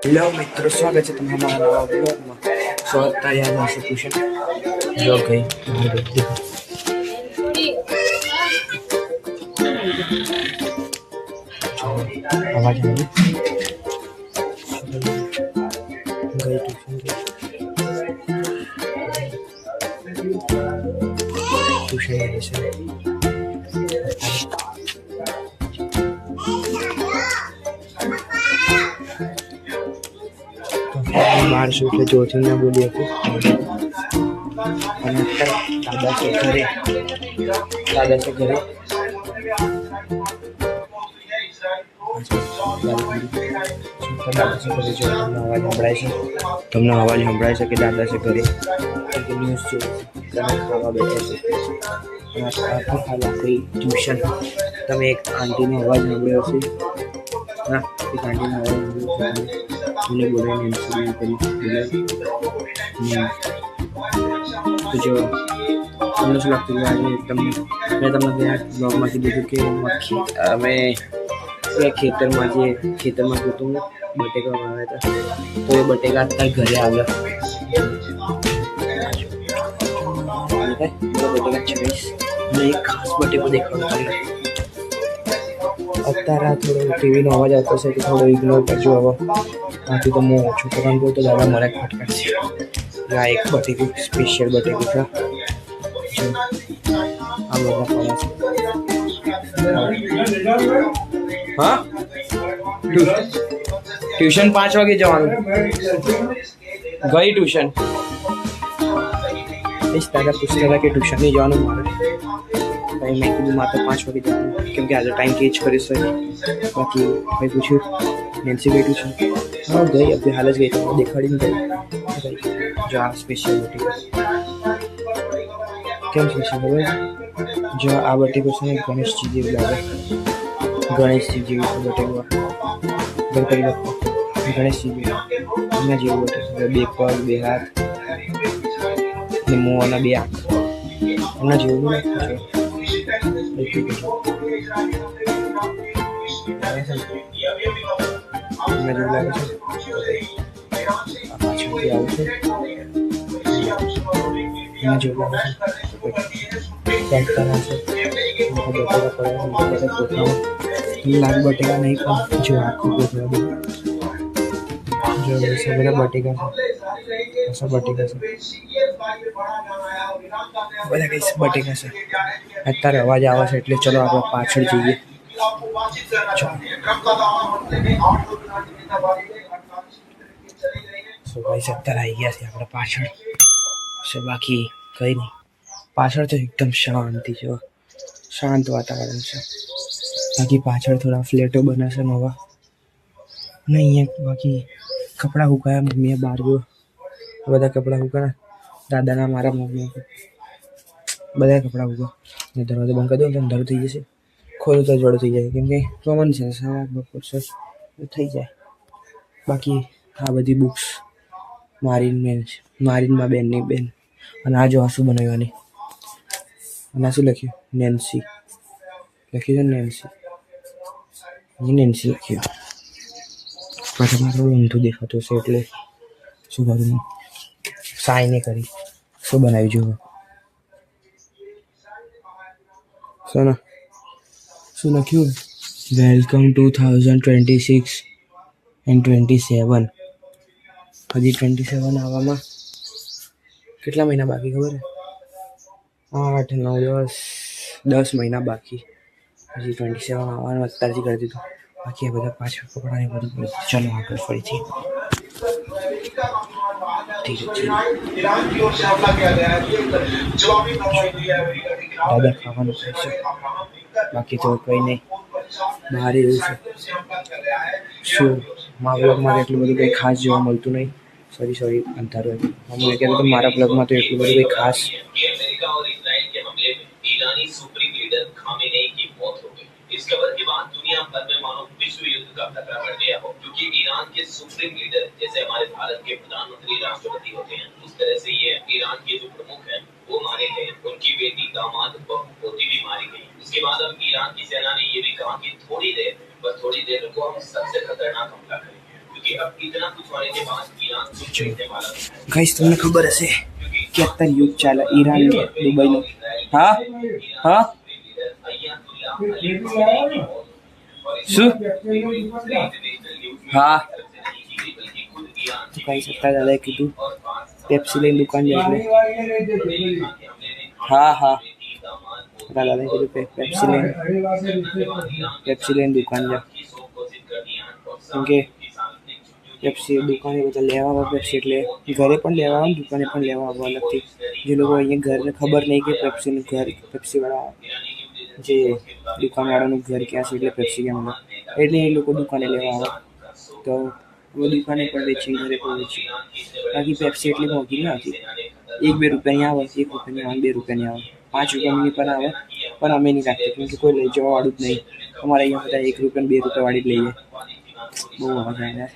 Hello मित्रों, स्वागत है तुम्हारा हमारा नवा ब्लॉग में। स्वागत है यार से ट्यूशन जो गई आवाज आ रही गई ट्यूशन से बाहर से उठे जोती ना बोली दादा से घरे दादा से घरे તમને અવાજ સંભળાય છે કે દાદા છે ઘરે ન્યૂઝ ખાવા બેઠા છે કોઈ ટ્યુશન તમે એક આંટીનો અવાજ સાંભળ્યો હશે હા એક આંટીનો અવાજ સાંભળ્યો બોલાવીને કરી તો જો તમને શું લાગતું કે આજે તમને મેં તમને ત્યાં બ્લોગમાં કીધું કે અમે ખેતરમાં જોતું બટેકા વાવ્યા હતા તો એ બટેકા અત્યારે ઘરે આવ્યા બટેકા છવીસ અને એક ખાસ બટેકો દેખાડો અત્યારે આ થોડો ટીવીનો અવાજ આવતો છે કે થોડો ઇગ્નોર કરજો હવે બાકી તો હું ઓછું કરવાનું કહું તો દાદા મને ખટકાશે આ એક બટેકું સ્પેશિયલ બટેકું છે જો આ બધા પડે છે હા ટ્યુશન 5 વાગે જવાનું ગઈ ટ્યુશન દાદા પૂછતા હતા કે ટ્યુશન નહીં જવાનું મારે મેં કીધું મારે 5 વાગે જવાનું કેમ કે આજે ટાઈમ કેચ કરીશ બાકી મેં પૂછ્યું નેન્સી ગઈ ટ્યુશન હા ગઈ અભી હાલ જ ગઈ તો દેખાડીને ગઈ જો આ સ્પેશિયલ બટેકો કેમ સ્પેશિયલ ખબર જો આ બટેકો છે ને ગણેશજી જેવું લાગે ગણેશજી જેવું છે બટેકો ગણપતિ બાપા ગણેશજી જેવું એમના જેવું બટેકો બે પગ બે હાથ ને મોં અને બે આંખ એમના જેવું લાગતું છે એમના જેવું લાગે છે આ પાછળથી આવું છે એમના જેવું લાગે છે લાલ બટેકા નહીં પણ જો આખું કોથળા જો બધા બટેકા છે બટેકા છે બધા કઈ બટેકા છે અત્યારે અવાજ આવે છે એટલે ચલો આપણે પાછળ જઈએ અત્યારે આવી ગયા છે આપણે પાછળ બાકી કઈ નહીં પાછળ તો એકદમ શાંતિ છે શાંત વાતાવરણ છે બાકી પાછળ થોડા ફ્લેટો બનાવશે નવા ને અહીંયા બાકી કપડાં સુકાયા મમ્મીએ બહાર ગયો બધા કપડાં સુકાયા દાદાના મારા મમ્મી બધા કપડાં સુકા ને દરવાજો બંધ કરી દો તો અંધારું થઈ જશે ખોલું તો જોડું થઈ જાય કેમ કે કોમન છે સવાર બપોર છે થઈ જાય બાકી આ બધી બુક્સ મારીનમાં બેનની બેન અને આ જો આ શું બનાવવાની અને શું લખ્યું નેન્સી લખ્યું છે નેન્સી લખ્યું પાછળ થોડું ઊંધું દેખાતું છે એટલે શું કરું સાઈ નહીં કરી શું બનાવી જુઓ શું લખ્યું વેલકમ 2026 એન્ડ 27 હજી 27 આવવામાં કેટલા મહિના બાકી ખબર છે 8 9 10 મહિના બાકી હજી 27 આવવાનું અત્યારથી કરી દીધું બાકી બધા પાછળ કપડાને બધું ચલો આગળ ફરીથી દાદા ખાવાનું ખાય છે બાકી તો કંઈ નહીં બહાર એવું છે શું મારા બ્લોગમાં એટલું બધું કંઈ ખાસ જોવા મળતું નહીં સોરી અંધારું મમ્મીને કહેતું તો मारा ब्लॉग में तो એટલું બધું કંઈ ખાસ इस खबर के बाद दुनिया भर में मानो विश्व युद्ध का खतरा बढ़ गया हो क्योंकि ईरान के सुप्रीम लीडर जैसे हमारे भारत के प्रधानमंत्री राष्ट्रपति होते हैं उस तरह से ये ईरान के जो प्रमुख हैं वो मारे गए उनकी बेटी दामाद पोती भी मारी गई। इसके बाद अब ईरान की सेना ने ये भी कहा कि थोड़ी देर रुको हम सबसे खतरनाक हमला करेंगे क्योंकि ગાઈસ તમને ખબર હશે કે અત્યારે યુદ્ધ ચાલે ઈરાન દુબઈનું. હા હા શું હા તો ગાઈસ અત્યારે દાદાએ કીધું પેપ્સી લઈને દુકાન જાય એટલે હા હા દાદાએ કીધું પેપ્સી લઈને દુકાન જા કેમ કે પેપ્સી દુકાને બધા લેવા આવે પેપ્સી એટલે ઘરે પણ લેવા આવે દુકાને પણ લેવા આવે અલગથી. જે લોકો અહીંયા ઘરને ખબર નહીં કે પેપ્સીનું ઘર પેપ્સીવાળા જે દુકાનવાળાનું ઘર ક્યાં છે એટલે પેપ્સી ક્યાં મળે એટલે એ લોકો દુકાને લેવા આવે તો वो દુકાને પણ વેચી ઘરે પણ વેચી. બાકી પેપ્સી એટલી મોંઘી ન હતી. 1-2 રૂપિયાની આવે, 1 રૂપિયાની આવે, 2 રૂપિયાની પણ આવે પણ અમે નહીં રાખતા કેમ કે કોઈ લઈ જવાવાળું જ નહીં. અમારે અહીંયા બધા 1 રૂપિયા 2 રૂપિયાવાળી જ લઈએ. બહુ અવાજ આવે યાર,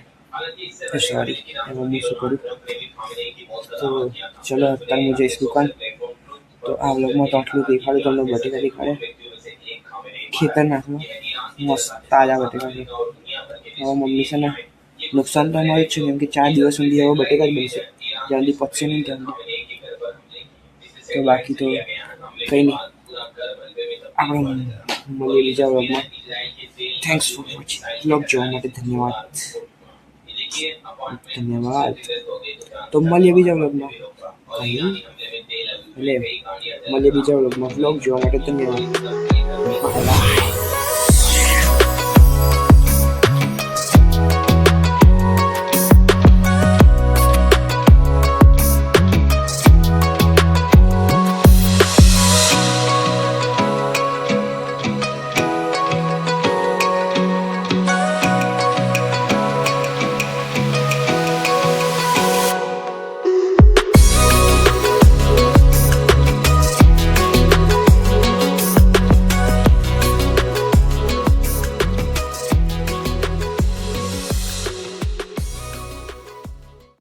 સોરી એમાં હું શું કરું. તો ચલો અત્યારે હું જઈશ દુકાન. તો આ વ્લોગમાં તો આટલું દેખાડું તમને બટેકા દેખાડે ખેતરનાથમાં મસ્ત તાજા બટેકા છે. હવે મમ્મી છે ને નુકસાન તો અમારું જ છે કેમ કે 4 દિવસ સુધી હવે બટેકા જ બનશે જ્યાં સુધી પચશે નહીં ત્યાં સુધી. તો બાકી તો કંઈ નહીં, આપણે મળીએ બીજા વ્લોગમાં. Thanks for watching. વ્લોગ જોવા માટે ધન્યવાદ. તો મળીએ બીજા વ્લોગમાં. એટલે મળીએ બીજા વ્લોગમાં. વ્લોગ જોવા માટે ધન્યવાદ.